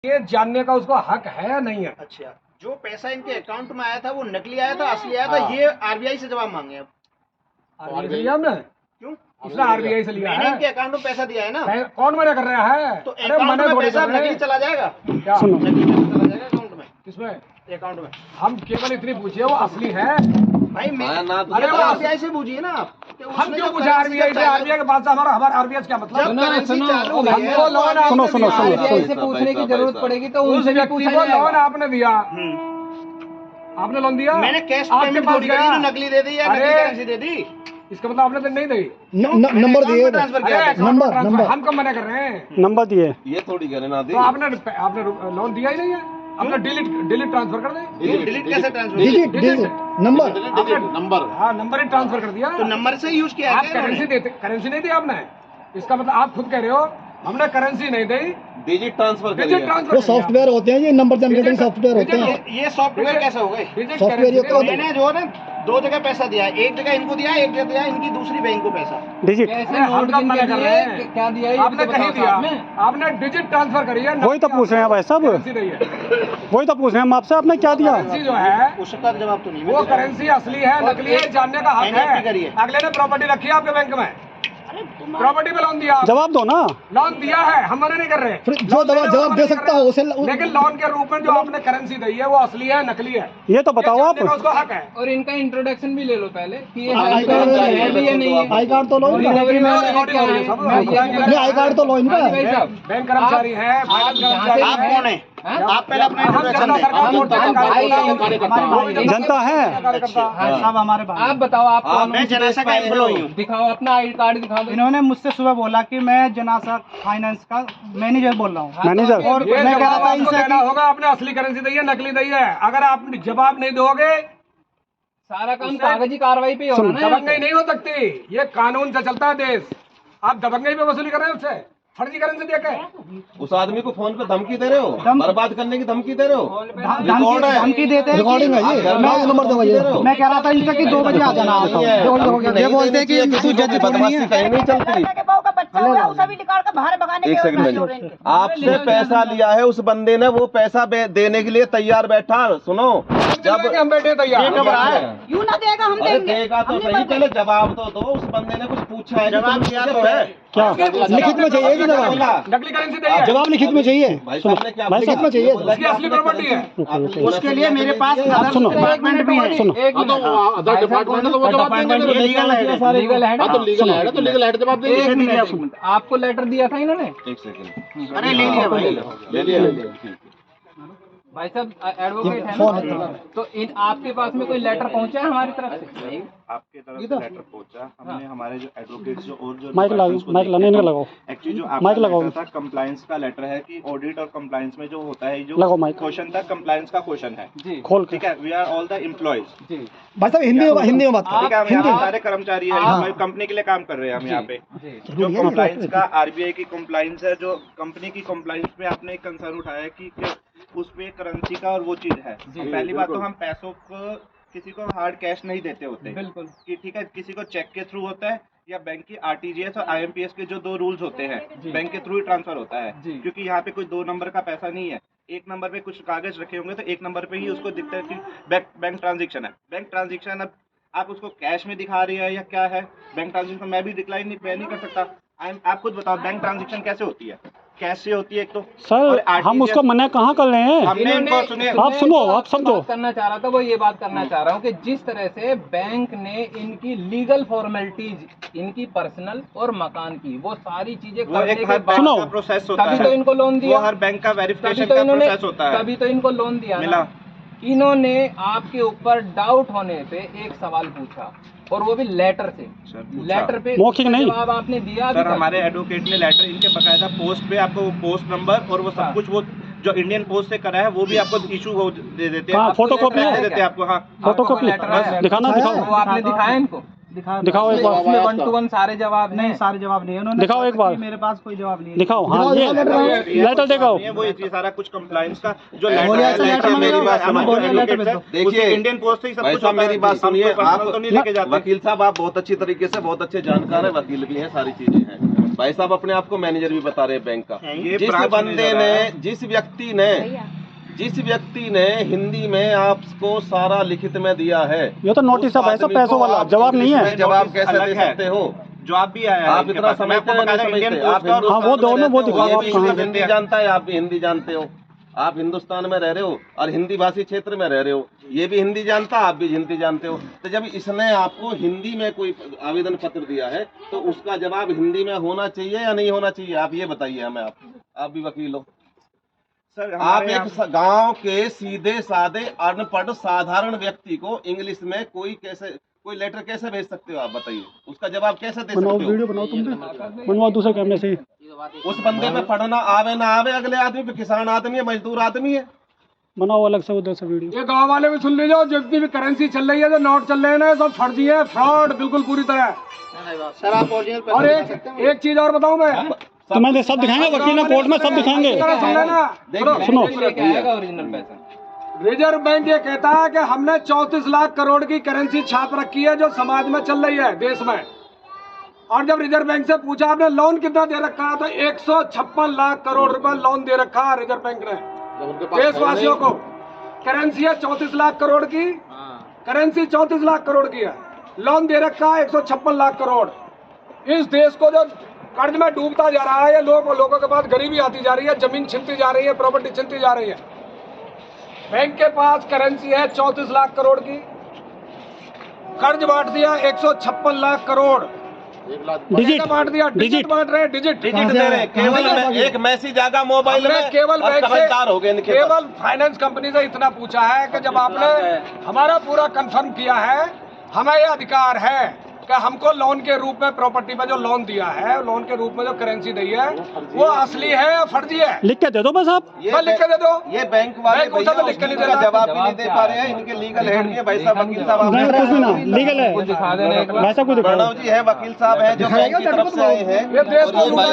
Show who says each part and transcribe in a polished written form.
Speaker 1: ये जानने का उसको हक है या नहीं है।
Speaker 2: अच्छा, जो पैसा इनके अकाउंट में आया था वो नकली आया था, असली आया था, ये आरबीआई से जवाब मांगे अब।
Speaker 1: आरबीआई से लिया हमने,
Speaker 2: क्यों?
Speaker 1: इसने आरबीआई से लिया
Speaker 2: मैंने
Speaker 1: है।
Speaker 2: इनके अकाउंट में पैसा दिया है ना,
Speaker 1: कौन मना कर रहा है?
Speaker 2: तो
Speaker 1: अरे
Speaker 2: अकाउंट
Speaker 1: मना
Speaker 2: में
Speaker 1: थोड़ी
Speaker 2: पैसा
Speaker 1: कर रहे
Speaker 2: नकली
Speaker 1: हैं।
Speaker 2: चला जाएगा,
Speaker 1: क्या
Speaker 2: नकली पैसा चला जाएगा अकाउंट में,
Speaker 1: किसमें?
Speaker 2: अकाउंट में।
Speaker 1: हम केवल इतनी पूछिए वो असली है।
Speaker 2: भाई मैं
Speaker 1: अरे वो
Speaker 2: आरबीआई से पूछिए ना आप,
Speaker 1: हम क्यों पूछे आरबीआई से? आरबीआई के पास से हमारा आरबीआई से क्या मतलब?
Speaker 3: सुनो
Speaker 4: आरबीआई से पूछने की जरूरत पड़ेगी तो
Speaker 1: उस
Speaker 4: उनसे भी
Speaker 1: व्यक्ति
Speaker 4: पूछा
Speaker 1: को
Speaker 4: जाएगा।
Speaker 1: लोन आपने दिया, आपने लोन दिया,
Speaker 2: मैंने कैश
Speaker 1: आपके
Speaker 2: पेमेंट
Speaker 1: पास
Speaker 2: थोड़ी करी,
Speaker 1: गया।
Speaker 2: नकली दे दी या नकली
Speaker 1: अरे
Speaker 2: करेंसी दे दी।
Speaker 1: इसका मतलब आपने तो नहीं दी।
Speaker 3: नंबर दिए,
Speaker 2: ट्रांसफर किया
Speaker 1: अरे
Speaker 2: था।
Speaker 3: नंबर
Speaker 1: हम कब मना कर रहे हैं?
Speaker 3: नंबर दिए।
Speaker 5: ये थोड़ी करें ना दी।
Speaker 1: तो आपने लोन दिया ही नहीं है, आपने डिलीट ट्रांसफर कर दे।
Speaker 2: डिलीट कैसे ट्रांसफर?
Speaker 3: डिजिट नंबर
Speaker 5: नंबर
Speaker 1: हाँ नंबर ही ट्रांसफर कर दिया।
Speaker 2: तो नंबर से यूज किया
Speaker 1: आप
Speaker 2: है क्या
Speaker 1: करेंसी
Speaker 2: इन्होंने?
Speaker 1: देते, करेंसी नहीं दी आपने, इसका मतलब आप खुद कह रहे हो हमने करेंसी नहीं दी,
Speaker 5: डिजिट ट्रांसफर
Speaker 1: डिजिट
Speaker 5: करिए।
Speaker 1: ट्रांसफर
Speaker 3: वो सॉफ्टवेयर होते हैं, ये नंबर जनरेटिंग सॉफ्टवेयर होते हैं।
Speaker 2: ये सॉफ्टवेयर कैसे हो गए?
Speaker 3: सॉफ्टवेयर ये तो
Speaker 2: मैंने जो है ना 2 जगह पैसा दिया है, एक जगह इनको दिया, एक जगह दिया इनकी दूसरी बैंक को पैसा।
Speaker 3: डिजिट
Speaker 4: कैसे नोट गिन के दिए, क्या दिया ये
Speaker 1: आपने
Speaker 4: तो
Speaker 1: कहीं
Speaker 4: बताओ
Speaker 1: दिया,
Speaker 4: साहब में।
Speaker 1: आपने डिजिट ट्रांसफर करी है।
Speaker 3: वही तो पूछ रहे हैं भाई साहब,
Speaker 1: करेंसी नहीं है,
Speaker 3: वही तो पूछ रहे हैं हम आपसे, आपने क्या दिया?
Speaker 1: करेंसी जो है
Speaker 2: उसका जवाब तो नहीं
Speaker 1: वो करेंसी असली है नकली है जानने का हक
Speaker 2: NFT करिए।
Speaker 1: है। अगले ने प्रॉपर्टी रखी है आपके बैंक में, प्रॉपर्टी पे लोन दिया,
Speaker 3: जवाब दो ना।
Speaker 1: लोन दिया है, हम मना नहीं कर रहे।
Speaker 3: फिर जो जवाब दे सकता हो उसे
Speaker 1: लेकिन लोन के रूप में जो आपने करेंसी दी है वो असली है नकली है,
Speaker 3: ये तो बताओ आप।
Speaker 1: जानने का उसको हक है।
Speaker 4: और इनका इंट्रोडक्शन भी ले लो पहले कि ये
Speaker 3: आई
Speaker 4: है
Speaker 3: कार्ड
Speaker 4: भी या नहीं है।
Speaker 3: आई कार्ड तो लो इनका।
Speaker 4: रिकवरी में
Speaker 1: रिकॉर्डिंग
Speaker 4: क्या
Speaker 1: हो रही
Speaker 4: है?
Speaker 1: है सब।
Speaker 3: नहीं, आई कार्ड तो लो इनका।
Speaker 4: भाई साहब,
Speaker 1: बैंक कर्मचारी है, फाइनेंस कर्मचारी
Speaker 2: आप
Speaker 1: है।
Speaker 2: कौन है? आप पहले अपना
Speaker 1: हम
Speaker 2: इंट्रोडक्शन
Speaker 1: जनता
Speaker 2: दें।
Speaker 1: सरकार बोर्ड के कार्यकर्ता।
Speaker 3: जनता है।
Speaker 6: साहब हमारे भाई,
Speaker 4: आप बताओ आप कौन हो?
Speaker 2: मैं जनासा का एम्प्लॉई हूँ।
Speaker 4: दिखाओ अपना आई कार्ड दिखा दो।
Speaker 6: इन्होंने मुझसे सुबह बोला कि मैं जनासा फाइनेंस का मैनेजर बोल रहा हूँ।
Speaker 3: मैनेजर
Speaker 6: और
Speaker 1: ये
Speaker 6: मैं कह रहा था
Speaker 1: आपको
Speaker 6: इनसे
Speaker 1: कहना होगा आपने असली करेंसी दी है नकली दी है। अगर आप जवाब नहीं दोगे
Speaker 4: सारा काम कागजी कार्रवाई पे ही हो रहा है ना।
Speaker 1: दबंगई नहीं हो सकती, ये कानून से चलता है देश। आप दबंगई पे वसूली कर रहे हो उससे, फर्जी करेंसी दे के।
Speaker 5: उस आदमी को फोन पे धमकी दे रहे हो, बर्बाद करने की धमकी दे रहे हो।
Speaker 6: धमकी देते हैं
Speaker 3: रिकॉर्डिंग है ये, मैं नंबर दूंगा ये।
Speaker 6: मैं कह रहा था इनसे कि 2 बजे आ जाना आप।
Speaker 5: ये बोलते हैं कि बदमाशी कहीं नहीं चलती। एक सेकंड, आपसे पैसा लिया है उस बंदे ने, वो पैसा देने के लिए तैयार बैठा। सुनो, जब
Speaker 1: हम बैठे तैयार
Speaker 7: यूं ना देगा हम
Speaker 5: अरे
Speaker 7: देंगे।
Speaker 5: देगा तो सही, पहले जवाब तो दो। उस बंदे ने कुछ पूछा है,
Speaker 2: जवाब दिया तो है।
Speaker 3: क्या लिखित में चाहिए कि जवाब?
Speaker 1: नकली करेंसी दी है,
Speaker 3: जवाब लिखित में चाहिए।
Speaker 5: भाई साहब ने क्या
Speaker 3: लिखित में चाहिए।
Speaker 1: उसकी असली प्रॉपर्टी है।
Speaker 2: उसके लिए मेरे पास
Speaker 3: आप सुनो,
Speaker 2: डिपार्टमेंट भी है।
Speaker 3: सुनो।
Speaker 4: एक मिनट,
Speaker 5: अदर डिपार्टमेंट है तो वो जवाब देंगे।
Speaker 2: ये लीगल है।
Speaker 4: लीगल है ना?
Speaker 5: तो लीगल है तो लीगल है जवाब
Speaker 4: एक
Speaker 5: देंगे।
Speaker 4: मिनट, आपको लेटर दिया था इन्होंने?
Speaker 5: एक सेकंड,
Speaker 2: अरे ले लिया भाई।
Speaker 5: ले लिया।
Speaker 4: भाई साहब एडवोकेट है ना, तो इन आपके पास में कोई लेटर पहुंचा है हमारी तरफ से?
Speaker 8: आपके तरफ से लेटर पहुंचा, हमने हमारे जो एडवोकेट्स जो और जो
Speaker 3: माइक लाने नहीं लगाओ।
Speaker 8: एक्चुअली जो
Speaker 3: माइक
Speaker 8: आपका
Speaker 3: लगाओ।
Speaker 8: लेटर था कंप्लायंस का लेटर है कि ऑडिट और कंप्लायंस में जो होता है
Speaker 3: लगाओ
Speaker 8: जो
Speaker 3: माइक।
Speaker 8: क्वेश्चन था कंप्लायंस का क्वेश्चन है।
Speaker 4: जी
Speaker 3: खोल के।
Speaker 8: ठीक है, we are all the employees.
Speaker 4: जी
Speaker 3: भाई साहब हिंदी में बात
Speaker 8: ठीक है, हम यहाँ पे
Speaker 3: हिंदी।
Speaker 8: सारे कर्मचारी हैं, हमारी कंपनी के लिए काम कर रहे हैं हम यहाँ पे।
Speaker 4: जी
Speaker 8: जो कंप्लायंस का आरबीआई की कंप्लायंस है, जो कंपनी की कंप्लायंस में आपने एक कंसर्न उठाया है कि उस पे करेंसी का और वो चीज है। पहली बात तो हम पैसों को किसी को हार्ड कैश नहीं देते होते
Speaker 4: बिल्कुल।
Speaker 8: कि ठीक है, किसी को चेक के थ्रू होता है या बैंक की आरटीजीएस और आईएमपीएस के जो 2 रूल्स होते हैं, बैंक के थ्रू ही ट्रांसफर होता है।
Speaker 4: जी।
Speaker 8: क्योंकि यहाँ पे कोई 2 नंबर का पैसा नहीं है, एक नंबर पे कुछ कागज रखे होंगे तो एक नंबर पे ही उसको दिखता है कि बैंक ट्रांजेक्शन है। बैंक ट्रांजेक्शन अब आप उसको कैश में दिखा रही है या क्या है, बैंक ट्रांजेक्शन मैं भी डिक्लाइन नहीं कर सकता। आप खुद बताओ बैंक ट्रांजेक्शन कैसे होती है, कैसे होती है? एक तो
Speaker 3: सर हम उसको मना कहाँ कर रहे हैं?
Speaker 8: हमने इनको सुने।
Speaker 3: आप सुनो, आप समझो।
Speaker 4: बात करना चाह रहा था वो, ये बात करना चाह रहा हूँ कि जिस तरह से बैंक ने इनकी लीगल फॉर्मेलिटीज, इनकी पर्सनल और मकान की वो सारी चीजें
Speaker 8: वो
Speaker 4: करने
Speaker 8: एक
Speaker 4: के
Speaker 8: हर
Speaker 4: बाद
Speaker 8: बैंक का प्रोसेस होता
Speaker 4: तभी
Speaker 8: है।
Speaker 4: तो इनको लोन दिया,
Speaker 8: वो हर बैंक का
Speaker 4: तभी
Speaker 8: वेरिफिकेशन
Speaker 4: तो
Speaker 8: का
Speaker 4: इन्होंने
Speaker 8: प्रोसेस होता है।
Speaker 4: तभी तो इनको लोन दिया
Speaker 8: मिला।
Speaker 4: ना। इन्होंने आपके ऊपर डाउट होने पे एक सवाल पूछा और वो भी लेटर से।
Speaker 8: सर, पूछा।
Speaker 4: लेटर पे
Speaker 3: मौखिक नहीं।
Speaker 4: जवाब आपने दिया अभी
Speaker 8: सर
Speaker 4: तक?
Speaker 8: हमारे एडवोकेट ने लेटर इनके बकायदा पोस्ट पे आपको वो पोस्ट नंबर और वो सब कुछ वो जो इंडियन पोस्ट से करा है वो भी आपको इशू हो दे देते हैं।
Speaker 3: हाँ, फोटो कॉपी
Speaker 8: दे
Speaker 3: है।
Speaker 8: देते हैं आपको। हाँ,
Speaker 3: फोटो
Speaker 4: आपको
Speaker 3: कॉपी
Speaker 4: लेटर आया है?
Speaker 3: दिखाना,
Speaker 4: वो
Speaker 3: दिखाओ
Speaker 4: आपने दिखाया इनको?
Speaker 3: दिखाओ एक बार।
Speaker 4: उसमें 1 to 1 सारे जवाब
Speaker 6: नहीं,
Speaker 4: हैं।
Speaker 6: सारे जवाब नहीं है। उन्होंने
Speaker 3: दिखाओ एक बार।
Speaker 6: मेरे पास कोई जवाब नहीं है।
Speaker 3: दिखाओ। हाँ ये लेटर दिखाओ।
Speaker 8: वो ये सारा कुछ कंप्लायंस का जो
Speaker 6: बोलिए,
Speaker 8: लेटर
Speaker 6: लेटर
Speaker 8: है,
Speaker 6: मेरी बात
Speaker 8: हमारे
Speaker 6: सुनो।
Speaker 8: जो advocates हैं,
Speaker 5: देखिए,
Speaker 8: उससे इंडियन पोस्ट से ही सब
Speaker 5: भाई
Speaker 8: कुछ
Speaker 5: साहब
Speaker 8: होता है।
Speaker 5: मेरी बात
Speaker 8: हम
Speaker 5: सुनिए,
Speaker 8: कोई personal
Speaker 5: आप
Speaker 8: तो नहीं लेके जाते।
Speaker 5: वकील साहब आप बहुत अच्छी तरीके से बहुत अच्छे जानकार हैं, वकील भी हैं, सारी चीजें हैं। भाई साहब अपने आप को मैनेजर भी बता रहे हैं बैंक का।
Speaker 8: ये
Speaker 5: जिस
Speaker 8: branch
Speaker 5: बंदे
Speaker 8: manager
Speaker 5: ने
Speaker 8: है।
Speaker 5: जिस व्यक्ति ने हिंदी में आपको सारा लिखित में दिया है,
Speaker 3: ये तो नोटिस है
Speaker 5: उस
Speaker 3: भाई साहब,
Speaker 5: आदमी
Speaker 3: पैसों
Speaker 5: को
Speaker 3: वाला
Speaker 5: आप
Speaker 3: जवाब नहीं
Speaker 5: इंग्लिश
Speaker 3: है।
Speaker 5: में जवाब कैसे
Speaker 8: अलग
Speaker 5: दे
Speaker 8: है।
Speaker 5: सकते हो?
Speaker 8: जवाब भी आया है
Speaker 5: आप
Speaker 8: इनके
Speaker 5: इतना
Speaker 8: पास। मैं आपको
Speaker 5: समझते
Speaker 8: बता
Speaker 5: नहीं
Speaker 8: दें, इंडियन
Speaker 5: समझते? आप
Speaker 8: पोस्ट और
Speaker 3: हाँ, वो
Speaker 5: हिंदुस्तान में
Speaker 3: दोनों वो
Speaker 5: रहते हो,
Speaker 3: दिखाओ
Speaker 5: ये
Speaker 3: आप
Speaker 5: भी
Speaker 3: कहाँ
Speaker 5: इंग्लिश
Speaker 3: हैं।
Speaker 5: हिंदी जानता है, आप भी हिंदी जानते हो। आप हिंदुस्तान में रह रहे हो और हिंदी भाषी क्षेत्र में रह रहे हो, ये भी हिंदी जानता, आप भी हिंदी जानते हो। तो जब इसने आपको हिंदी में कोई आवेदन पत्र दिया है तो उसका जवाब हिंदी में होना चाहिए या नहीं होना चाहिए? आप ये बताइए हमें। आप भी वकील हो।
Speaker 8: सर
Speaker 5: आप
Speaker 8: हमारे
Speaker 5: एक गांव के सीधे साधे अनपढ़ साधारण व्यक्ति को इंग्लिश में कोई लेटर कैसे भेज सकते हो? आप बताइए, उसका जवाब कैसे दे
Speaker 3: बनाओ
Speaker 5: सकते हो?
Speaker 3: वीडियो बनाओ, तुम भी बनवाओ दूसरे कैमरे से।
Speaker 5: उस बंदे पे पढ़ना आवे ना आवे, अगले आदमी पे किसान आदमी है, मजदूर आदमी है।
Speaker 3: बनाओ अलग से उधर से वीडियो।
Speaker 1: ये गांव वाले भी सुन लीजिए, जितनी भी करेंसी चल रही है, जो नोट चल रहे हैं ना, सब फर्जी है, फ्रॉड बिल्कुल पूरी तरह।
Speaker 2: सर आप ओरिजिनल पैसा
Speaker 1: और
Speaker 2: दिखा सकते हैं?
Speaker 1: एक चीज और बताऊं मैं,
Speaker 3: तो मैंने सब दिखाएंगे, वकील ने कोर्ट में सब दिखाएंगे।
Speaker 1: सुन लेना,
Speaker 3: सुनो।
Speaker 4: लेके आएगा ओरिजिनल पैसा।
Speaker 1: रिजर्व बैंक ये कहता है कि हमने 34 लाख करोड़ की करेंसी छाप रखी है जो समाज में चल रही है देश में। और जब रिजर्व बैंक से पूछा आपने लोन कितना दे रखा है, तो 156 लाख करोड़ रुपए लोन दे रखा है रिजर्व बैंक ने देशवासियों को। करेंसी है 34 लाख करोड़ की, करेंसी 34 लाख करोड़ की है, लोन दे रखा है 156 लाख करोड़। इस देश को जो कर्ज में डूबता जा रहा है, ये लोगों के पास गरीबी आती जा रही है, जमीन छिनती जा रही है, प्रॉपर्टी छिनती जा रही है। बैंक के पास करेंसी है 34 लाख करोड़ की, कर्ज बांट दिया 156 लाख करोड़,
Speaker 3: डिजिट
Speaker 1: बांट दिया, डिजिट बांट रहे हैं, डिजिट
Speaker 5: दे रहे हैं। केवल एक मैसेज आगा मोबाइल
Speaker 1: हमने
Speaker 5: में,
Speaker 1: केवल
Speaker 5: और
Speaker 1: बैंक
Speaker 5: समझदार हो गए
Speaker 1: से,
Speaker 5: इनके पास।
Speaker 1: केवल फाइनेंस कंपनी से इतना पूछा है कि जब आपने हमारा पूरा कंफर्म किया है, हमें यह अधिकार है कि हमको लोन के रूप में प्रॉपर्टी पे जो लोन दिया है, लोन के रूप में जो करेंसी दी है, वो असली है या फर्जी है?
Speaker 3: लिख के दे दो बस आप।
Speaker 5: ये
Speaker 1: बस लिख के दे दो।
Speaker 5: ये बैंक वाले
Speaker 1: बैंक पूछा तो लिख के नहीं
Speaker 5: भैया
Speaker 1: देता।
Speaker 5: जवाब भी नहीं दे पा रहे हैं। इनके लीगल हेड नहीं है भाई साहब, वकील साहब।
Speaker 3: नहीं कुछ भी ना, लीगल है
Speaker 4: कुछ दिखा देना एक बार।
Speaker 3: भाई साहब को दिखाओ।
Speaker 5: प्रणव जी है, वकील साहब है जो बैंक की तरफ से आए हैं।
Speaker 1: ये देश को
Speaker 5: और ये